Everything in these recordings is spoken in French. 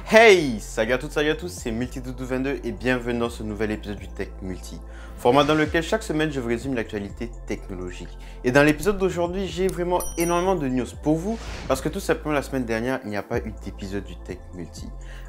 Hey, salut à toutes, c'est Multi22 et bienvenue dans ce nouvel épisode du Tech Multi. Format dans lequel chaque semaine je vous résume l'actualité technologique. Et dans l'épisode d'aujourd'hui, j'ai vraiment énormément de news pour vous parce que tout simplement la semaine dernière, il n'y a pas eu d'épisode du Tech Multi.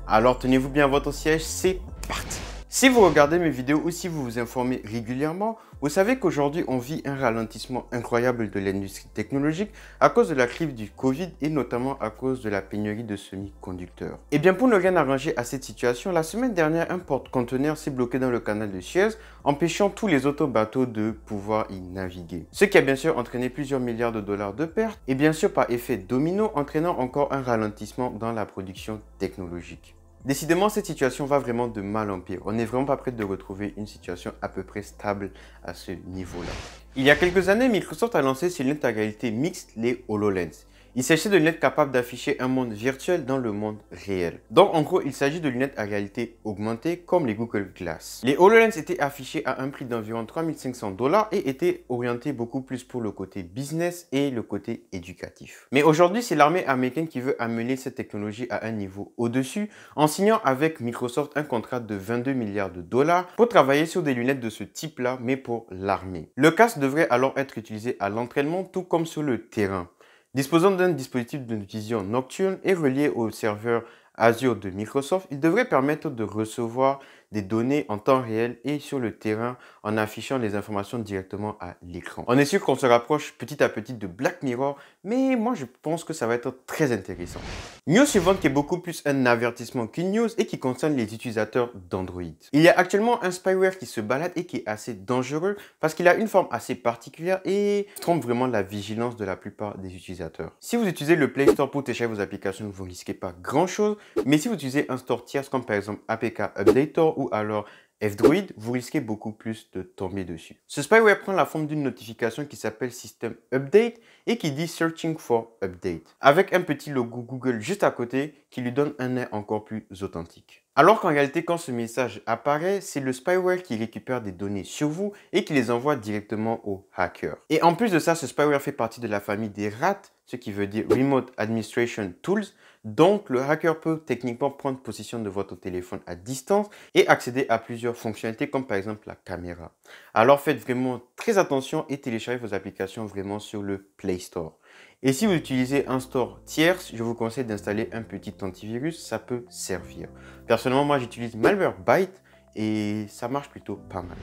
Alors tenez-vous bien à votre siège, c'est parti! Si vous regardez mes vidéos ou si vous vous informez régulièrement, vous savez qu'aujourd'hui on vit un ralentissement incroyable de l'industrie technologique à cause de la crise du Covid et notamment à cause de la pénurie de semi-conducteurs. Et bien pour ne rien arranger à cette situation, la semaine dernière un porte-conteneur s'est bloqué dans le canal de Suez, empêchant tous les autres bateaux de pouvoir y naviguer. Ce qui a bien sûr entraîné plusieurs milliards de dollars de pertes et bien sûr par effet domino entraînant encore un ralentissement dans la production technologique. Décidément, cette situation va vraiment de mal en pire. On n'est vraiment pas prêt de retrouver une situation à peu près stable à ce niveau-là. Il y a quelques années, Microsoft a lancé ses lunettes à réalité mixte, les HoloLens. Il s'agit de lunettes capables d'afficher un monde virtuel dans le monde réel. Donc en gros, il s'agit de lunettes à réalité augmentée comme les Google Glass. Les HoloLens étaient affichés à un prix d'environ 3500 $ et étaient orientés beaucoup plus pour le côté business et le côté éducatif. Mais aujourd'hui, c'est l'armée américaine qui veut amener cette technologie à un niveau au-dessus en signant avec Microsoft un contrat de 22 milliards de dollars pour travailler sur des lunettes de ce type-là, mais pour l'armée. Le casque devrait alors être utilisé à l'entraînement tout comme sur le terrain. Disposant d'un dispositif de vision nocturne et relié au serveur Azure de Microsoft, il devrait permettre de recevoir des données en temps réel et sur le terrain en affichant les informations directement à l'écran. On est sûr qu'on se rapproche petit à petit de Black Mirror, mais moi je pense que ça va être très intéressant. News suivante qui est beaucoup plus un avertissement qu'une news et qui concerne les utilisateurs d'Android. Il y a actuellement un spyware qui se balade et qui est assez dangereux parce qu'il a une forme assez particulière et trompe vraiment la vigilance de la plupart des utilisateurs. Si vous utilisez le Play Store pour télécharger vos applications, vous ne risquez pas grand chose, mais si vous utilisez un store tierce comme par exemple APK Updater ou alors F-Droid, vous risquez beaucoup plus de tomber dessus. Ce spyware prend la forme d'une notification qui s'appelle System Update et qui dit Searching for Update, avec un petit logo Google juste à côté qui lui donne un air encore plus authentique. Alors qu'en réalité, quand ce message apparaît, c'est le spyware qui récupère des données sur vous et qui les envoie directement aux hackers. Et en plus de ça, ce spyware fait partie de la famille des RAT, ce qui veut dire Remote Administration Tools. Donc, le hacker peut techniquement prendre possession de votre téléphone à distance et accéder à plusieurs fonctionnalités comme par exemple la caméra. Alors, faites vraiment très attention et téléchargez vos applications vraiment sur le Play Store. Et si vous utilisez un store tierce, je vous conseille d'installer un petit antivirus, ça peut servir. Personnellement, moi j'utilise Malwarebytes et ça marche plutôt pas mal.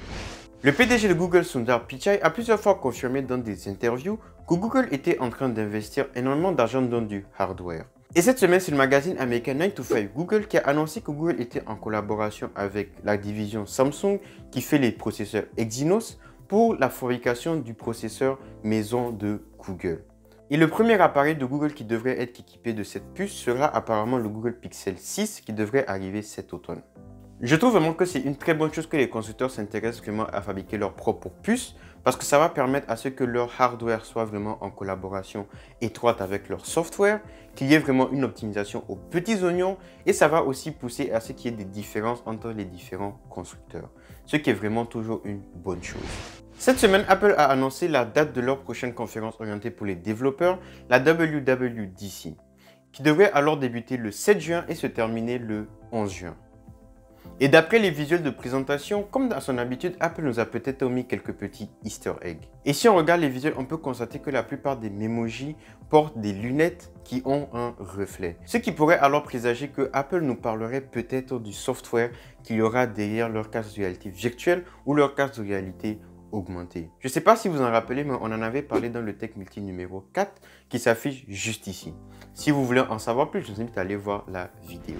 Le PDG de Google, Sundar Pichai, a plusieurs fois confirmé dans des interviews que Google était en train d'investir énormément d'argent dans du hardware. Et cette semaine, c'est le magazine américain 9 to 5 Google qui a annoncé que Google était en collaboration avec la division Samsung qui fait les processeurs Exynos pour la fabrication du processeur maison de Google. Et le premier appareil de Google qui devrait être équipé de cette puce sera apparemment le Google Pixel 6 qui devrait arriver cet automne. Je trouve vraiment que c'est une très bonne chose que les constructeurs s'intéressent vraiment à fabriquer leur propre puce parce que ça va permettre à ce que leur hardware soit vraiment en collaboration étroite avec leur software, qu'il y ait vraiment une optimisation aux petits oignons et ça va aussi pousser à ce qu'il y ait des différences entre les différents constructeurs, ce qui est vraiment toujours une bonne chose. Cette semaine, Apple a annoncé la date de leur prochaine conférence orientée pour les développeurs, la WWDC, qui devrait alors débuter le 7 juin et se terminer le 11 juin. Et d'après les visuels de présentation, comme à son habitude, Apple nous a peut-être omis quelques petits easter eggs. Et si on regarde les visuels, on peut constater que la plupart des Memoji portent des lunettes qui ont un reflet. Ce qui pourrait alors présager que Apple nous parlerait peut-être du software qu'il y aura derrière leur casque de réalité virtuelle ou leur casque de réalité augmentée. Je ne sais pas si vous en rappelez, mais on en avait parlé dans le Tech Multi numéro 4 qui s'affiche juste ici. Si vous voulez en savoir plus, je vous invite à aller voir la vidéo.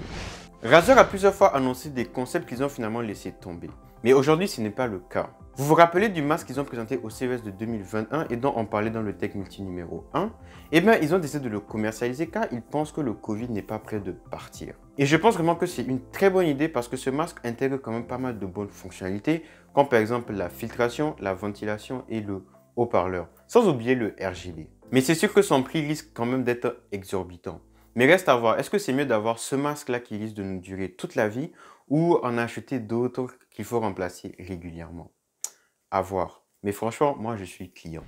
Razer a plusieurs fois annoncé des concepts qu'ils ont finalement laissé tomber. Mais aujourd'hui, ce n'est pas le cas. Vous vous rappelez du masque qu'ils ont présenté au CES de 2021 et dont on parlait dans le Tech Multi numéro 1? Eh bien, ils ont décidé de le commercialiser car ils pensent que le Covid n'est pas prêt de partir. Et je pense vraiment que c'est une très bonne idée parce que ce masque intègre quand même pas mal de bonnes fonctionnalités, comme par exemple la filtration, la ventilation et le haut-parleur, sans oublier le RGB. Mais c'est sûr que son prix risque quand même d'être exorbitant. Mais reste à voir, est-ce que c'est mieux d'avoir ce masque-là qui risque de nous durer toute la vie ou en acheter d'autres qu'il faut remplacer régulièrement? À voir. Mais franchement, moi, je suis client.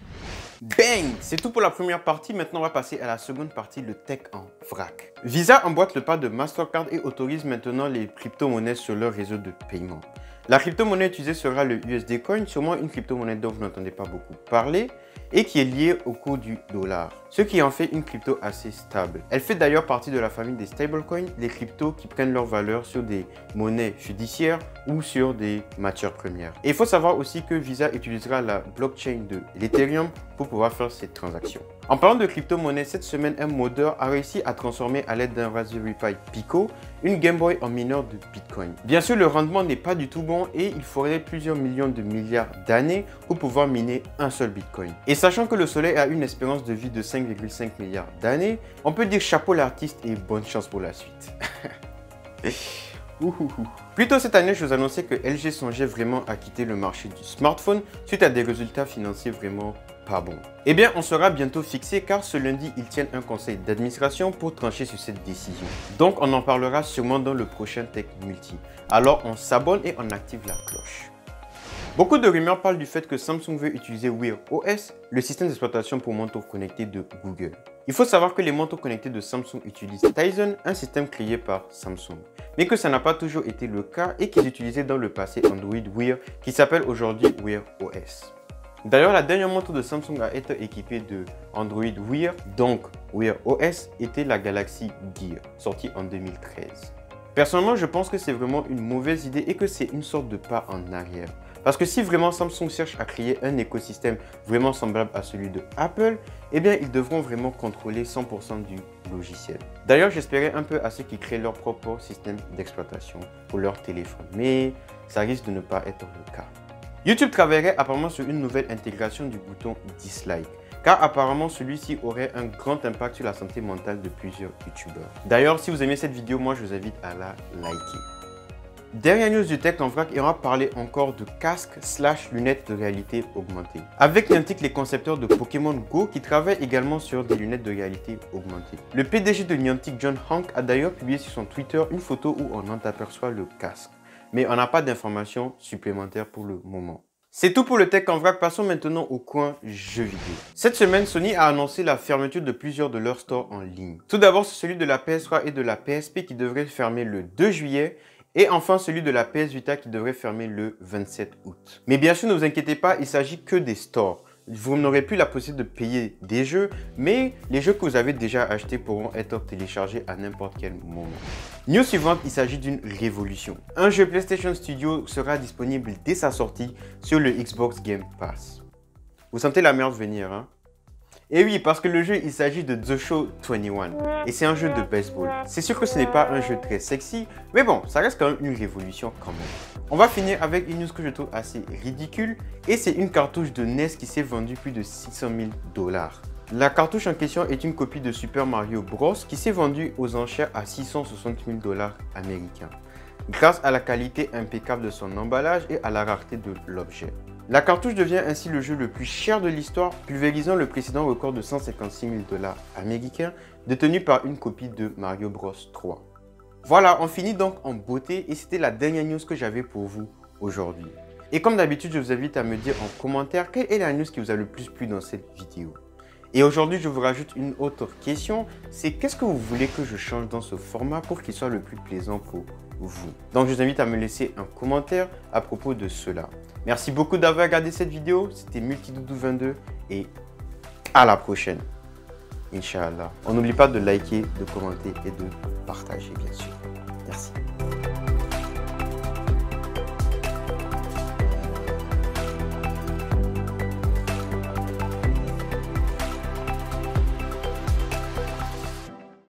Bang! C'est tout pour la première partie. Maintenant, on va passer à la seconde partie, le tech en vrac. Visa emboîte le pas de Mastercard et autorise maintenant les crypto-monnaies sur leur réseau de paiement. La crypto-monnaie utilisée sera le USD Coin, sûrement une crypto-monnaie dont vous n'entendez pas beaucoup parler et qui est liée au cours du dollar, ce qui en fait une crypto assez stable. Elle fait d'ailleurs partie de la famille des stablecoins, les cryptos qui prennent leur valeur sur des monnaies fiduciaires ou sur des matières premières. Et il faut savoir aussi que Visa utilisera la blockchain de l'Ethereum pour pouvoir faire cette transaction. En parlant de crypto-monnaie, cette semaine, un modeur a réussi à transformer à l'aide d'un Raspberry Pi Pico une Game Boy en mineur de Bitcoin. Bien sûr, le rendement n'est pas du tout bon et il faudrait plusieurs millions de milliards d'années pour pouvoir miner un seul Bitcoin. Et sachant que le Soleil a une espérance de vie de 5,5 milliards d'années, on peut dire chapeau l'artiste et bonne chance pour la suite. Plus tôt cette année, je vous annonçais que LG songeait vraiment à quitter le marché du smartphone suite à des résultats financiers vraiment pas bons. Eh bien, on sera bientôt fixé car ce lundi, ils tiennent un conseil d'administration pour trancher sur cette décision. Donc, on en parlera sûrement dans le prochain Tech Multi. Alors, on s'abonne et on active la cloche. Beaucoup de rumeurs parlent du fait que Samsung veut utiliser Wear OS, le système d'exploitation pour manteaux connectés de Google. Il faut savoir que les manteaux connectés de Samsung utilisent Tizen, un système créé par Samsung. Mais que ça n'a pas toujours été le cas et qu'ils utilisaient dans le passé Android Wear qui s'appelle aujourd'hui Wear OS. D'ailleurs, la dernière montre de Samsung à être équipée de Android Wear, donc Wear OS, était la Galaxy Gear, sortie en 2013. Personnellement, je pense que c'est vraiment une mauvaise idée et que c'est une sorte de pas en arrière. Parce que si vraiment Samsung cherche à créer un écosystème vraiment semblable à celui de Apple, eh bien ils devront vraiment contrôler 100% du logiciel. D'ailleurs, j'espérais un peu à ceux qui créent leur propre système d'exploitation pour leur téléphone, mais ça risque de ne pas être le cas. YouTube travaillerait apparemment sur une nouvelle intégration du bouton Dislike, car apparemment celui-ci aurait un grand impact sur la santé mentale de plusieurs YouTubeurs. D'ailleurs, si vous aimez cette vidéo, moi je vous invite à la liker. Dernière news du tech en vrac et on va parler encore de casque / lunettes de réalité augmentée. Avec Niantic, les concepteurs de Pokémon Go qui travaillent également sur des lunettes de réalité augmentée. Le PDG de Niantic, John Hank, a d'ailleurs publié sur son Twitter une photo où on en aperçoit le casque. Mais on n'a pas d'informations supplémentaires pour le moment. C'est tout pour le tech en vrac, passons maintenant au coin jeux vidéo. Cette semaine, Sony a annoncé la fermeture de plusieurs de leurs stores en ligne. Tout d'abord, c'est celui de la PS3 et de la PSP qui devrait fermer le 2 juillet. Et enfin, celui de la PS Vita qui devrait fermer le 27 août. Mais bien sûr, ne vous inquiétez pas, il ne s'agit que des stores. Vous n'aurez plus la possibilité de payer des jeux, mais les jeux que vous avez déjà achetés pourront être téléchargés à n'importe quel moment. News suivante, il s'agit d'une révolution. Un jeu PlayStation Studio sera disponible dès sa sortie sur le Xbox Game Pass. Vous sentez la merde venir, hein? Et oui, parce que le jeu, il s'agit de The Show 21 et c'est un jeu de baseball. C'est sûr que ce n'est pas un jeu très sexy, mais bon, ça reste quand même une révolution quand même. On va finir avec une news que je trouve assez ridicule et c'est une cartouche de NES qui s'est vendue plus de 600 000 $. La cartouche en question est une copie de Super Mario Bros qui s'est vendue aux enchères à 660 000 $ américains, grâce à la qualité impeccable de son emballage et à la rareté de l'objet. La cartouche devient ainsi le jeu le plus cher de l'histoire, pulvérisant le précédent record de 156 000 $ américains, détenu par une copie de Mario Bros 3. Voilà, on finit donc en beauté et c'était la dernière news que j'avais pour vous aujourd'hui. Et comme d'habitude, je vous invite à me dire en commentaire quelle est la news qui vous a le plus plu dans cette vidéo. Et aujourd'hui, je vous rajoute une autre question, c'est qu'est-ce que vous voulez que je change dans ce format pour qu'il soit le plus plaisant pour vous. Donc, je vous invite à me laisser un commentaire à propos de cela. Merci beaucoup d'avoir regardé cette vidéo, c'était MultiDoudou22 et à la prochaine. Inch'Allah. On n'oublie pas de liker, de commenter et de partager, bien sûr. Merci.